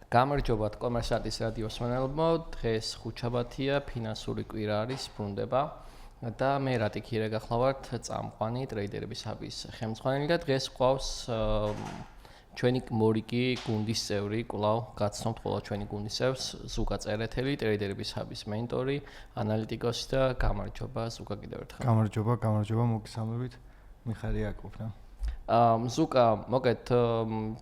გამარჯობა კომერსანტის რადიოს მსმენელებო, დღეს ხუთშაბათია, ფინანსური კვირა არის, ბრუნდება და მე რატი ქირე გახლავართ წამყვანი ტრეიდერების ჰაბის ხელმძღვანელი და დღეს გვყავს ჩვენი მორიგი გუნდის წევრი, კვლავ გაცნობთ ყველა ჩვენი გუნდის წევრს, ზუკა წერეთელი, ტრეიდერების ჰაბის მენტორი, ანალიტიკოსი და გამარჯობა ზუკა კიდევ ერთხელ. გამარჯობა, მოგესალმებით. მიხარია აკოფნა. ზუკა, მოგეთ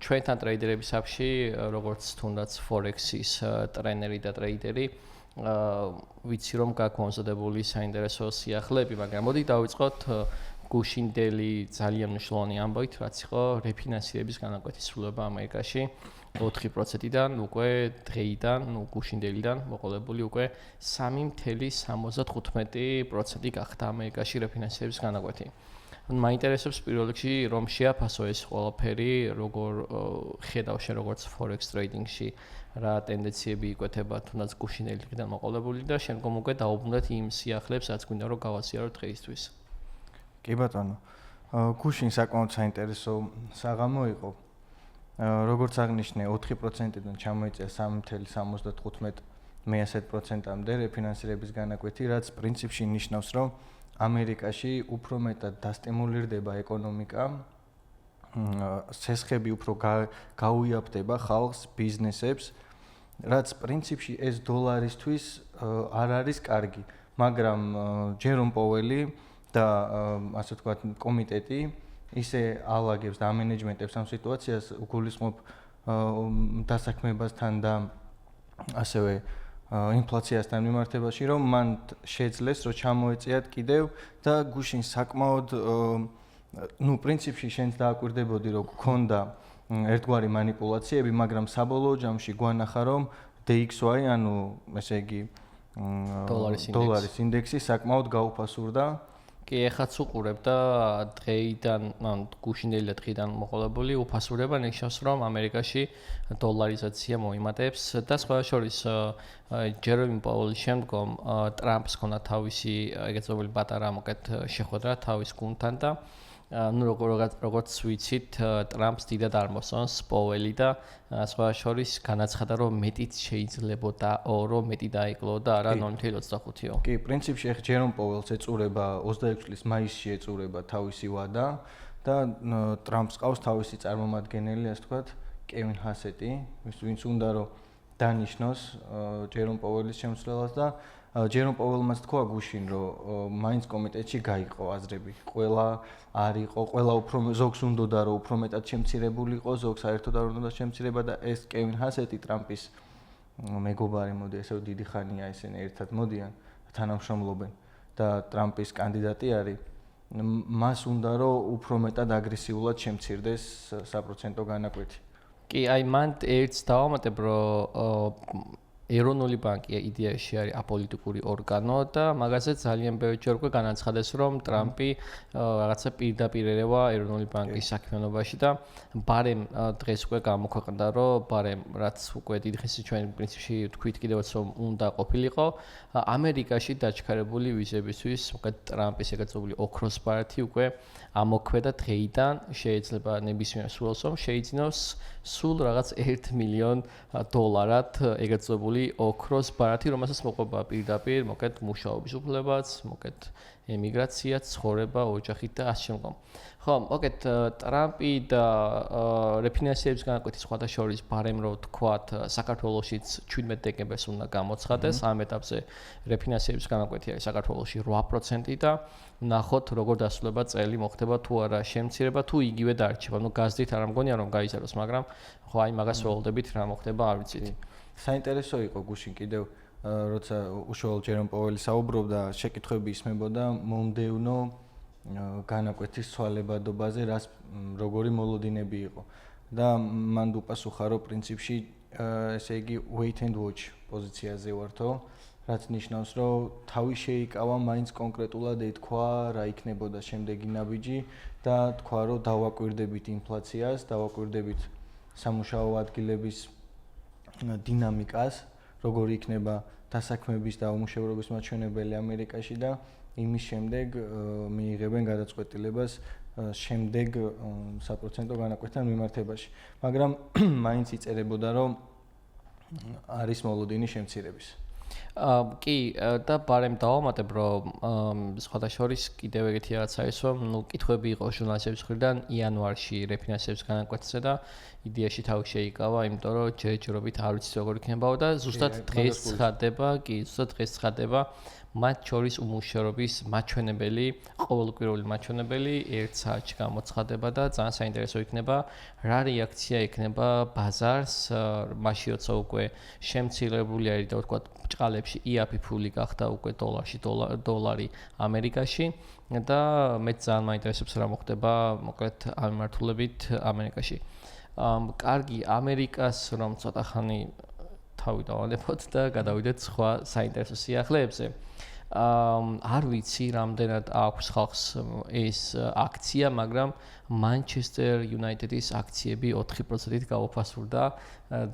ჩვენთან ტრეიდერების ჰაბში, როგორც თუნდაც Forex-ის ტრენერი და ტრეიდერი, ვიცი რომ გაქვთ მომზადებული საინტერესო სიახლეები, მაგრამ მოდი დავიწყოთ გუშინდელი ძალიან მნიშვნელოვანი ამბავით, რაც იყო რეფინანსირების განაკვეთის სრულება ამერიკაში 4%-დან უკვე დღეიდან, გუშინდელიდან მოყოლებული უკვე 3.75% გახდა ამერიკაში რეფინანსირების განაკვეთი. მაინტერესებს პირველ რიგში რომ შეაფასო ეს ყველაფერი, როგორ ხედავ შენ როგორც Forex trading-ში რა ტენდენციები იკვეთება თუნდაც გუშინდელი დღიდან მოყოლებული და შემდგომ უკვე დაუბრუნდეთ იმ სიახლეებს, რაც გვინდა რომ გავაზიაროთ დღეისთვის. კი ბატონო. გუშინ საკმაოდ საინტერესო საღამო იყო. როგორც აღნიშნე 4%-დან ჩამოიწია 3.75%-მდე რეფინანსირების განაკვეთი, რაც პრინციპში ნიშნავს, რომ ამერიკაში უფრო მეტად დასტიმულირდება ეკონომიკა, სესხები უფრო გაუიაფდება ხალხს, ბიზნესებს, რაც პრინციპში ეს დოლარისთვის არ არის კარგი, მაგრამ ჯერომ პოველი და ასე ვთქვათ კომიტეტი ისე ალაგებს და ამენეჯმენტებს ამ სიტუაციას უგულისხმობ დასაქმებასთან და ასევე ინფლაციასთან მიმართებაში, რომ მან შეძლეს, რომ ჩამოეწიათ კიდევ და გუშინ საკმაოდ პრინციპში შენც დააკვირდებოდი, რომ გქონდა ერთგვარი манипуляციები, მაგრამ საბოლოო ჯამში გვანახა, რომ DXY, ანუ ესე იგი დოლარის ინდექსი საკმაოდ გაუფასურდა. კი, ეხაც უყურებ და დღეიდან, გუშინდელი და დღიდან მოყოლებული უფასურება ნიშნავს, რომ ამერიკაში დოლარიზაცია მოიმატებს და სხვა შორის ჯერომი პაუელის შემდგომ ტრამპს ჰქონდა თავისი ეგეთ წოდებული პატარა მოკეთ შეხვედრა თავის გუნდთან და როგორც ვიცით, ტრამპს დიდად არ მოსწონს პაუელი და სხვა შორის განაცხადა, რომ მეტიც შეიძლებოდა, რომ მეტი დაიკლო და არა 0.25-ო. კი, პრინციპში ახ ჯერომ პაუელს ეწურება 26 წლის მაისში ეწურება თავისი ვადა და ტრამპს ყავს თავისი წარმომადგენელი, ასე ვთქვათ, კევინ ჰასეტი, ვინც უნდა რომ დანიშნოს ჯერომ პაუელის შემცვლელას და ჯერომ პაუელმაც თქვა გუშინ, რომ მაინც კომიტეტში გაიყო აზრები. ყველა არ იყო, ყველა უფრო ზოგს უნდოდა რომ უფრო მეტად შემცირებულიყო, ზოგს საერთოდ არ უნდა შემცირება და ეს კევინ ჰასეტი ტრამპის მეგობარი, მოდი ესე დიდი ხანია ესენი ერთად მოდიან, თანამშრომლობენ და ტრამპის კანდიდატი არის. მას უნდა რომ უფრო მეტად აგრესიულად შემცირდეს საპროცენტო განაკვეთი. კი, აი მან ერთს დავამატებ, რომ ეროვნული ბანკი იდეაში არის აპოლიტიკური ორგანო და მაგაზე ძალიან ბევრჯერ უკვე განაცხადეს, რომ ტრამპი რაღაცა პირდაპირ ერევა ეროვნული ბანკის საქმიანობაში და ბარემ დღეს უკვე გამოქვეყნდა, რომ ბარემ რაც უკვე დიდი ხნის ჩვენ პრინციპში თქვით კიდევაც რომ უნდა ყოფილიყო ამერიკაში დაჩქარებული ვიზებისთვის, უკეთ ტრამპის ეგეთ წოდებული ოქროს ბარათი უკვე ამოქმედა დღეიდან, შეიძლება ნებისმიერ სულს რომ შეიძინოს სულ რაღაც 1 მილიონ დოლარად ეგეთ წოდებული ოქროს ბარათი, რომელსაც მოყვება პირდაპირ, მოკეთ მუშაობის უფლებაც, მოკეთ ემიგრაცია, ცხოვრება, ოჯახით და ასე შემდგომ. ხო, მოკეთ ტრამპი და რეფინანსირების განაკვეთის სხვათა შორის ბარემ რო თქვათ, საქართველოშიც 17 დეკემბერს უნდა გამოცხადდეს, ამ ეტაპზე რეფინანსირების განაკვეთი არის საქართველოში 8% და ნახოთ როგორ დასრულება წელი, მოხდება თუ არა შემცირება, თუ იგივე დარჩება. გაზრდით არ მგონია რომ გაიზარდოს, მაგრამ ხო აი მაგას ველოდებით რა მოხდება, არ ვიცით. საინტერესო იყო გუშინ კიდევ როცა უშუალოდ ჯერომ პაუელი საუბრობდა, შეკითხვები ისმებოდა მომდევნო განაკვეთის ცვალებადობაზე, რას როგორი მოლოდინები იყო. და მან უპასუხა, რომ პრინციპში ესე იგი wait and watch პოზიციაზე ვართო, რაც ნიშნავს, რომ თავი შეიკავა, მაინც კონკრეტულად ეთქვა, რა იქნებოდა შემდეგი ნაბიჯი და თქვა, რომ დავაკვირდებით ინფლაციას, დავაკვირდებით სამუშაო ადგილების დინამიკას, როგორი იქნება დასაქმების და უმუშევრობის მაჩვენებელი ამერიკაში და იმის შემდეგ მიიღებენ გადაწყვეტილებას შემდეგ საპროცენტო განაკვეთთან მიმართებაში. მაგრამ მაინც იწერებოდა, რომ არის მოლოდინი შემცირების. კი და ბარემ დავამატებ რომ სხვათა შორის კიდევ ერთი რაღაც არის რომ კითხვები იყო ჟურნალისტების მხრიდან იანვარში რეფინანსების განაკვეთზე და იდეაში თავი შეიკავა, იმიტომ რომ ჯერჯერობით არ ვიცი როგორ იქნებაო და ზუსტად დღეს ცხადდება მათ შორის უმუშევრობის მაჩვენებელი, ყოველკვირეული მაჩვენებელი 1 საათში გამოცხადება და ძალიან საინტერესო იქნება რა რეაქცია იქნება ბაზარს, მაშინ როცა უკვე შემცირებული არის და ვთქვათ ბჭყალებში იაფი ფული გახდა უკვე დოლარი ამერიკაში და მეც ძალიან მაინტერესებს რა მოხდება მოკლედ ამ მიმართულებით ამერიკაში. კარგი, ამერიკას რომ ცოტა ხანი თავი დავანებოთ და გადავიდეთ სხვა საინტერესო სიახლეებზე. არ ვიცი რამდენად აქვს ხალხს ეს აქცია, მაგრამ Manchester United-ის აქციები 4%-ით გაუფასურდა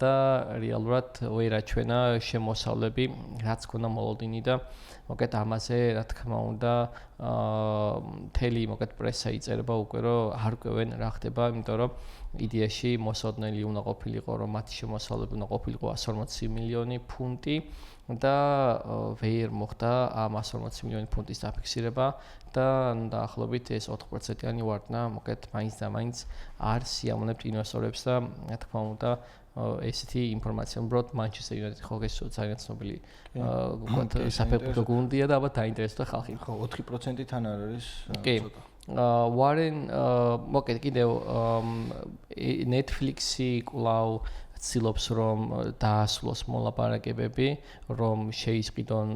და რეალურად ვერ აჩვენა შემოსავლები, რაც ქონდა მოლოდინი და მოკლედ ამაზე რა თქმა უნდა მთელი მოკლედ პრესა იწერება უკვე რომ არ ყვევენ რა ხდება, იმიტომ რომ იდეაში მოსაოდნელი უნდა ყოფილიყო რომ მათი შემოსავლები უნდა ყოფილიყო 140 მილიონი ფუნტი და ვერ მოხდა ამ 140 მილიონი ფუნტის დაფიქსირება და დაახლოებით ეს 4%-იანი ვარდნა მოკლედ მაინც და მაინც არ სიამოვნებთ ინვესტორებს და რა თქმა უნდა ესეთი ინფორმაცია უბრალოდ Manchester United ხო ეს ძალიან ცნობილი ვთქვათ საფეხბურთო გუნდია და ალბათ დაინტერესდა ხალხი. ხო 4%-თან არ არის ცოტა. Warren მოკლედ კიდევ Netflix-ი კვლავ ცდილობს რომ დაასრულოს მოლაპარაკებები, რომ შეისყიდონ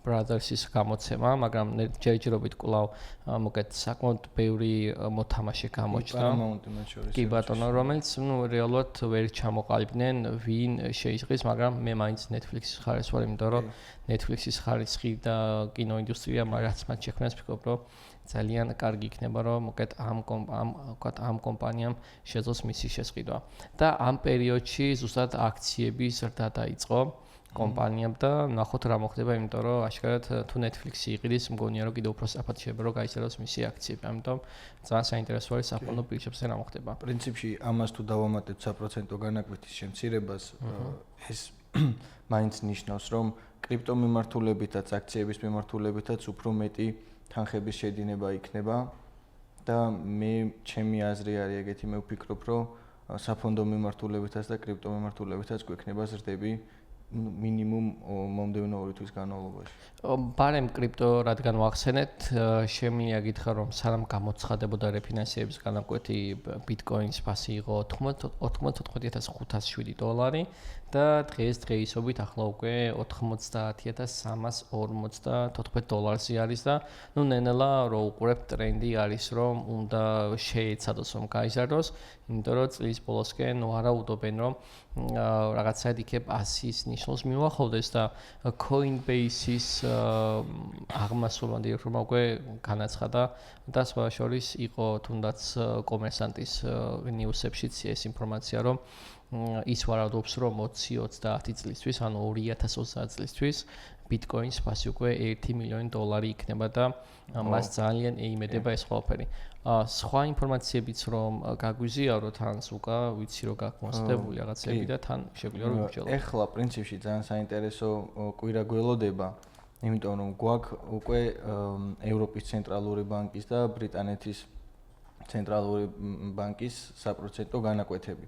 Brothers-ის გამოცემა, მაგრამ ჯერჯერობით კვლავ მოკლედ საკმაოდ ბევრი მოთამაშე გამოჩნდა. კი ბატონო, რომელიც რეალურად ვერ ჩამოყალიბდნენ, ვინ შეისყის, მაგრამ მე მაინც Netflix-ის ხარეს ვარ, იმიტომ რომ Netflix-ის ხარისხი და კინოინდუსტრია რაც მათ შექმნეს, ვფიქრობ, რომ ძალიან კარგი იქნება რომ მოკლედ ამ კომპანიამ შეძლოს მისი შესყიდვა. და ამ პერიოდში ზუსტად აქციების ზრდა დაიწყო კომპანიამ და ნახოთ რა მოხდება, იმიტომ რომ აშკარად თუ Netflix-ი იყიდის, მგონია რომ კიდევ უფრო სწრაფად შეიძლება რომ გაიზარდოს მისი აქციები. ამიტომ ძალიან საინტერესო არის საფონდო პირობებზე რა მოხდება. პრინციპში ამას თუ დავამატებთ საპროცენტო განაკვეთის შემცირებას, ეს მაინც ნიშნავს რომ კრიპტომიმართულებითაც, აქციების მიმართულებითაც უფრო მეტი თანხების შედინება იქნება და ჩემი აზრი არის ეგეთი, მე ვფიქრობ, რომ საფონდო მიმართულებითაც და კრიპტომიმართულებითაც გვექნება ზრდები მინიმუმ მომდევნო 2 თვის განმავლობაში. ბარემ კრიპტო რადგან ვახსენეთ, შემიძლია გითხრა რომ სანამ გამოცხადებოდა რეფინანსირების განაკვეთი ბიტკოინის ფასი იყო 94,507 დოლარი და დღეისობით ახლა უკვე 90,354 დოლარზე არის და ნენელა რო უყურებთ ტრენდი არის რომ უნდა შეეცადოს რომ გაიზარდოს, იმიტომ რომ წლის ბოლოსკენ ვარაუდობენ რომ რაღაცა იქებ 100-ის ნიშნულს მივახოვდეს და Coinbase-ის აღმასრულებადი რეფორმა უკვე განაცხადა და სხვა შორის იყო თუნდაც კომერსანტის ნიუსებშიც ეს ინფორმაცია რომ ის ვარაუდობს რომ 20-30 წლისთვის, ანუ 2030 წლისთვის ბიტკოინის ფასი უკვე 1 მილიონი დოლარი იქნება და მას ძალიან ეიმედება ეს ყველაფერი. სხვა ინფორმაციებიც რომ გაგვიზიაროთ, თან უკა ვიცი რომ გაგმოსდებული რაღაცები და თან შეგვიძლია რომ ვიმსჯელოთ. ეხლა პრინციპში ძალიან საინტერესო კვირა გველოდება, იმიტომ რომ გვაქვს უკვე ევროპის ცენტრალური ბანკის და ბრიტანეთის ცენტრალური ბანკის საპროცენტო განაკვეთები.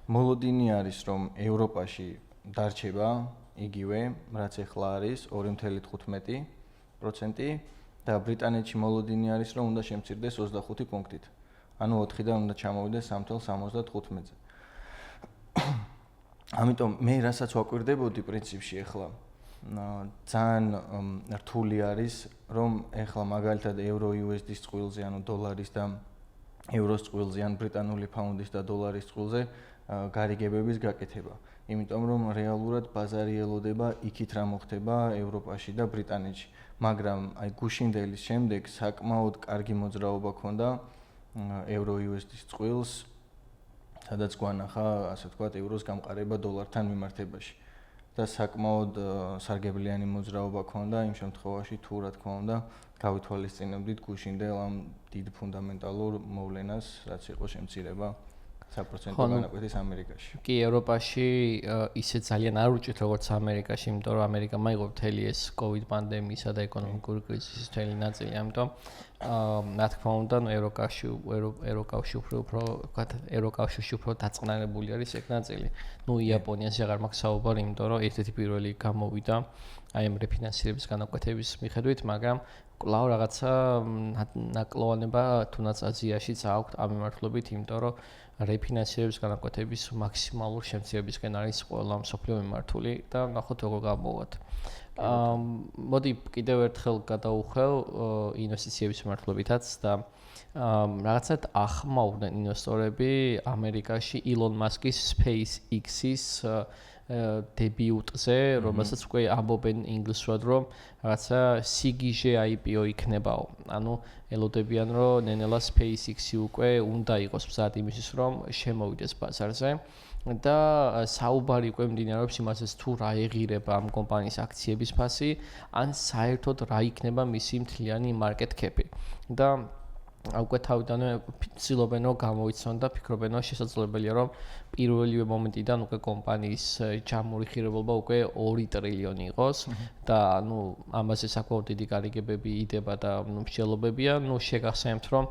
მოლოდინი არის რომ ევროპაში დარჩება იგივე, რაც ეხლა არის 2.15% და ბრიტანეთში მოლოდინი არის რომ უნდა შემცირდეს 25 პუნქტით. ანუ 4-დან უნდა ჩამოვიდეს 3.75-ზე. ამიტომ მე რასაც ვაკვირდებოდი პრინციპში ეხლა ძალიან რთული არის რომ ეხლა მაგალითად euro USD-ის წყვილზე, ანუ დოლარის და ევროს წყვილზე, ან ბრიტანული ფაუნდის და დოლარის წყვილზე გარიგებების გაკეთება. იმიტომ რომ რეალურად ბაზარი ელოდება იქით რა მოხდება ევროპაში და ბრიტანეთში. მაგრამ აი გუშინდელის შემდეგ საკმაოდ კარგი მოძრაობა ქონდა euro USD-ის წყვილს, სადაც გვანახა, ასე ვთქვათ, ევროს გამყარება დოლართან მიმართებაში. და საკმაოდ სარგებლიანი მოძრაობა ქონდა იმ შემთხვევაში თუ რა თქმა უნდა გავითვალისწინებდით გუშინდელ ამ დიდ ფუნდამენტალურ მოვლენას, რაც იყო შემცირება საპროცენტო განაკვეთის ამერიკაში. კი, ევროპაში ისე ძალიან არ უჭირთ როგორც ამერიკაში, იმიტომ რომ ამერიკა მაიღო მთელი ეს COVID პანდემიისა და ეკონომიკური კრიზისის მთელი ნაწილი, ამიტომ რა თქმა უნდა, ევროკავშირში უფრო დაწყნარებული არის ეგ ნაწილი. იაპონიაში აღარ მაქვს საუბარი, იმიტომ რომ ერთ-ერთი პირველი გამოვიდა აი ამ რეფინანსირების განაკვეთების მიხედვით, მაგრამ კვლავ რაღაცა ნაკლოვანება თუნდაც აზიაშიც აქვს ამ მიმართულებით, იმიტომ რომ რეფინანსირების განაკვეთების მაქსიმალურ შემცირებისკენ არის ყველა მსოფლიო მიმართული და ნახოთ როგორ გამოვათ. მოდი კიდევ ერთხელ გადავუხევ ინვესტიციების მიმართულებითაც და რაღაცად ახმაურდნენ ინვესტორები ამერიკაში ილონ მასკის SpaceX-ის დებიუტზე, რომელსაც უკვე ამბობენ ინგლისურად, რომ რაღაცა სიგიჟე IPO იქნებაო. ანუ ელოდებიან, რომ ნენელა SpaceX-ი უკვე უნდა იყოს მზად იმისთვის, რომ შემოვიდეს ბაზარზე. და საუბარი უკვე მიმდინარეობს იმასაც, თუ რა ეღირება ამ კომპანიის აქციების ფასი, ან საერთოდ რა იქნება მისი მთლიანი market cap-ი. და უკვე თავიდანვე ცდილობენ რომ გამოიცნონ და ფიქრობენ რომ შესაძლებელია რომ პირველივე მომენტიდან უკვე კომპანიის ჯამური ხირებულობა უკვე 2 ტრილიონი იყოს და ამაზე საკმაოდ დიდი გარიგებები იდება და მსჯელობებია. შეგახსენებთ რომ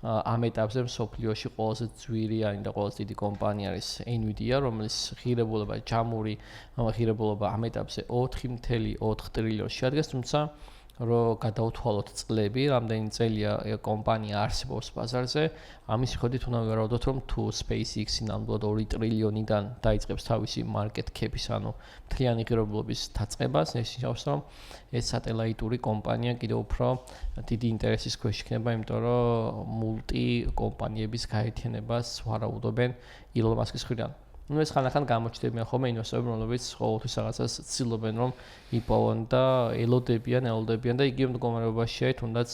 ამ ეტაპზე მსოფლიოში ყველაზე ძვირიანი და ყველაზე დიდი კომპანია არის Nvidia, რომელიც ხირებულობა ჯამური ხირებულობა ამ ეტაპზე 4.4 ტრილიონს შეადგენს, თუმცა რომ გადავთვალოთ წლები, რამდენი წელია კომპანია არსებობს ბაზარზე, ამის მიხედვით უნდა ვივარაუდოთ, რომ თუ SpaceX-ი ნამდვილად 2 ტრილიონიდან დაიწყებს თავისი market cap-ის, ანუ მთლიანი ღირებულობის დაწყებას, ეს ნიშნავს, რომ ეს სატელაიტური კომპანია კიდევ უფრო დიდი ინტერესის ქვეშ იქნება, იმიტომ რომ მულტი კომპანიების გაერთიანებას ვარაუდობენ ილონ მასკის მხრიდან. ეს ხანახან გამოჩნდებიან ხოლმე ინვესტორები, რომლებიც ყოველთვის რაღაცას ცდილობენ რომ იპოვონ და ელოდებიან და იგივე მდგომარეობაშია თუნდაც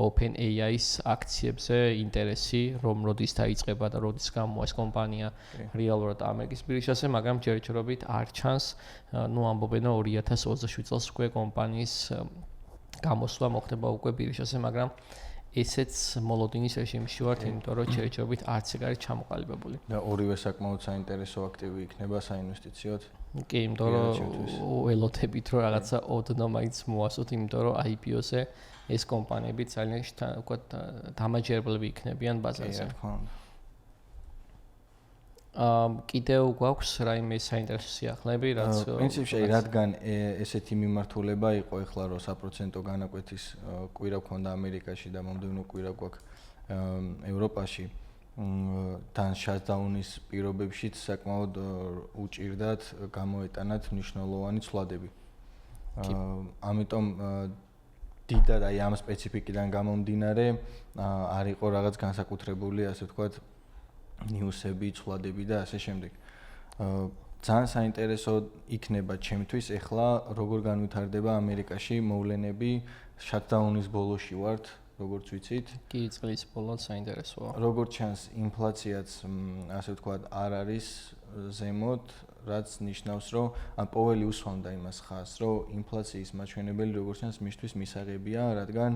OpenAI-ის აქციებზე ინტერესი, რომ როდის დაიწყება და როდის გამოვა ეს კომპანია რეალურად ამერიკის ბირჟაზე, მაგრამ ჯერჯერობით არ ჩანს, ამბობენ 2027 წელს უკვე კომპანიის გამოსვლა მოხდება უკვე ბირჟაზე, მაგრამ ესეც მოლოდინის რეჟიმში ვართ, იმიტომ რომ ჯერჯერობით არც ეგ არის ჩამოყალიბებული. და ორივე საკმაოდ საინტერესო აქტივი იქნება საინვესტიციოდ. კი, იმიტომ რომ ველოდებით რომ რაღაცა ოდნავ მაინც მოასწოთ, იმიტომ რომ IPO-ზე ეს კომპანიები ძალიან დამაჯერებლები იქნებიან ბაზარზე. კიდევ გვაქვს რაიმე საინტერესო სიახლეები, რაც პრინციპში რადგან ესეთი მიმართულება იყო ეხლა რომ საპროცენტო განაკვეთის კვირა გქონდა ამერიკაში და მომდევნო კვირა გვაქვს ევროპაში, თან შატდაუნის პირობებშიც საკმაოდ უჭირდათ გამოეტანათ მნიშვნელოვანი ცვლადები. ამიტომ დიდად აი ამ სპეციფიკიდან გამომდინარე არ იყო რაღაც განსაკუთრებული, ასე ვთქვათ, ნიუსები, ცვლადები და ასე შემდეგ. ძალიან საინტერესო იქნება ჩემთვის ეხლა როგორ განვითარდება ამერიკაში მოვლენები, შატდაუნის ბოლოში ვართ, როგორც ვიცით. კი, წლის ბოლოს საინტერესოა. როგორც ჩანს, ინფლაციაც, ასე ვთქვათ, არ არის ზემოთ, რაც ნიშნავს, რომ პოველი უსვამდა იმას ხაზს, რომ ინფლაციის მაჩვენებელი როგორც ჩანს, მისთვის მისაღებია, რადგან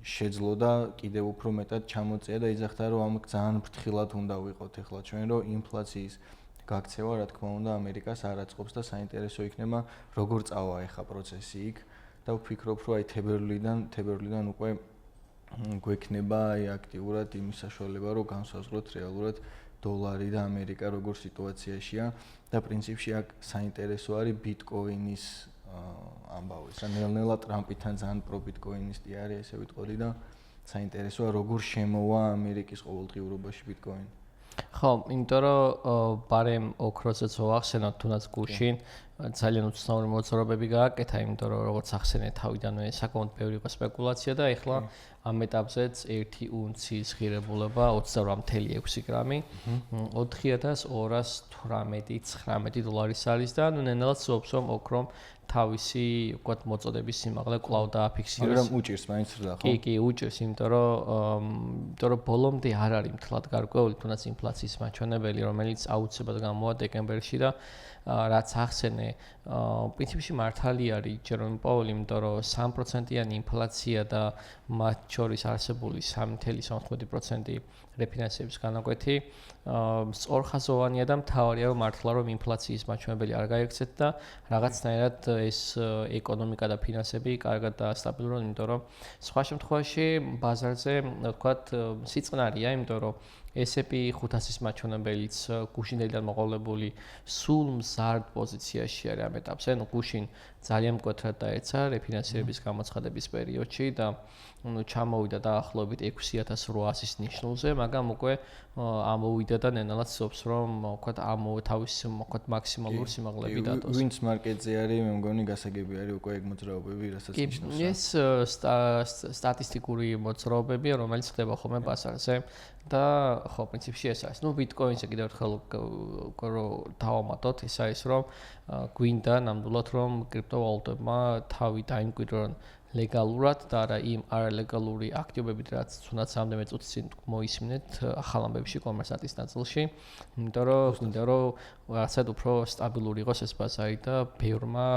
შეძლოდა კიდევ უფრო მეტად ჩამოწია და იძახდა რომ ამ ძალიან ფრთხილად უნდა ვიყოთ ეხლა ჩვენ რომ ინფლაციის გაქცევა რა თქმა უნდა ამერიკას არ აწყობს და საინტერესო იქნება როგორ წავა ეხლა პროცესი იქ და ვფიქრობ რომ აი თებერვლიდან უკვე გვექნება აი აქტიურად იმის საშუალება რომ განსაზღვროთ რეალურად დოლარი და ამერიკა როგორ სიტუაციაშია და პრინციპში აქ საინტერესო არის ბიტკოინის ამბავი. ნელ-ნელა ტრამპიდან ძალიან პრო-ბიტკოინისტი არის, ესე ვიტყოდი და საინტერესოა როგორ შემოვა ამერიკის ყოველდღიურობაში ბიტკოინი. ხო, იმიტომ რომ ბარემ ოქროსაც ვახსენოთ თუნდაც გუშინ ძალიან უცნაური მოძრაობები გააკეთა, იმიტომ რომ როგორც ახსენე თავიდანვე საკმაოდ ბევრი იყო სპეკულაცია და ეხლა ამ ეტაპზეც 1 უნციის ღირებულება 28.6 გრამი 4218.19 დოლარის არის და ნენელად ცდილობს რომ ოქრომ თავისი ვთქვათ მოწოდების სიმაღლე კვლავ დააფიქსიროს. მაგრამ უჭირს მაინც რა ხო? კი, უჭირს, იმიტომ რომ ბოლომდე არ არის მთლად გარკვეული თუნდაც ინფლაციის მაჩვენებელი, რომელიც აუცილებლად გამოვა დეკემბერში და რაც ახსენე მქონე პრინციპში მართალი არის ჯერომ პაული, იმიტომ რომ 3%-იანი ინფლაცია და მათ შორის არსებული 3.19% რეფინანსების განაკვეთი სწორხაზოვანია და მთავარია რომ მართლა რომ ინფლაციის მაჩვენებელი არ გაიქცეთ და რაღაცნაირად ეს ეკონომიკა და ფინანსები კარგად და სტაბილურად, იმიტომ რომ სხვა შემთხვევაში ბაზარზე ვთქვათ სიწყნარია, იმიტომ რომ S&P 500-ის მაჩვენებელიც გუშინდელიდან მოყოლებული სულ მზარდ პოზიციაში არის ამ ეტაპზე, გუშინ ძალიან მკვეთრად დაეცა რეფინანსირების გამოცხადების პერიოდში და ჩამოვიდა დაახლოებით 6800-ის ნიშნულზე, მაგრამ უკვე ამოვიდა და ნენალად ცდილობს რომ ვთქვათ ამოვე თავის ვთქვათ მაქსიმალურ სიმაღლეები დადოს. ვინც მარკეტზე არის, მე მგონი გასაგები არის უკვე ეგ მოძრაობები, რასაც ნიშნავს. ეს სტატისტიკური მოძრაობებია, რომელიც ხდება ხოლმე ბაზარზე და ხო, პრინციპში ეს არის. ბიტკოინზე კიდევ ერთხელ დავამატოთ, ეს არის რომ გვინდა ნამდვილად რომ კრიპტოვალუტებმა თავი დაიმკვიდრონ ლეგალურად და არა იმ არალეგალური აქტივობებით, რაც თუნდაც რამდენიმე წუთის წინ მოისმინეთ ახალ ამბებში კომერსანტის ნაწილში, იმიტომ რომ რაღაცად უფრო სტაბილური იყოს ეს ბაზარი და ბევრმა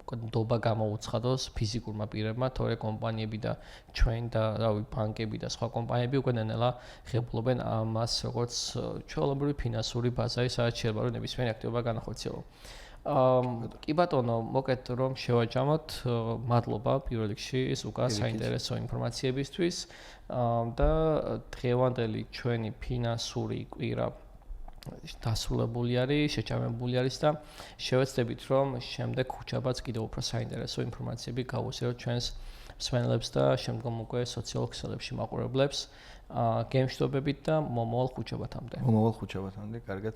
ნდობა გამოუცხადოს ფიზიკურმა პირებმა, თორე კომპანიები და ჩვენ და რავი ბანკები და სხვა კომპანიები უკვე ნელა ღებულობენ ამას როგორც ჩვეულებრივი ფინანსური ბაზარი, სადაც შეიძლება რომ ნებისმიერი აქტივობა განახორციელო. კი ბატონო, მოკეთ რომ შევაჯამოთ, მადლობა პირველ რიგში ეს უკან საინტერესო ინფორმაციებისთვის და დღევანდელი ჩვენი ფინანსური კვირა დასრულებული არის, შეჭამებული არის და შევეცდებით რომ შემდეგ ხუჩაბაც კიდევ უფრო საინტერესო ინფორმაციები გავუსიაროთ ჩვენს მსმენელებს და შემდგომ უკვე სოციალურ ქსელებში მაყურებლებს. გემშვიდობებით და მომავალ ხუჩაბათამდე. კარგად.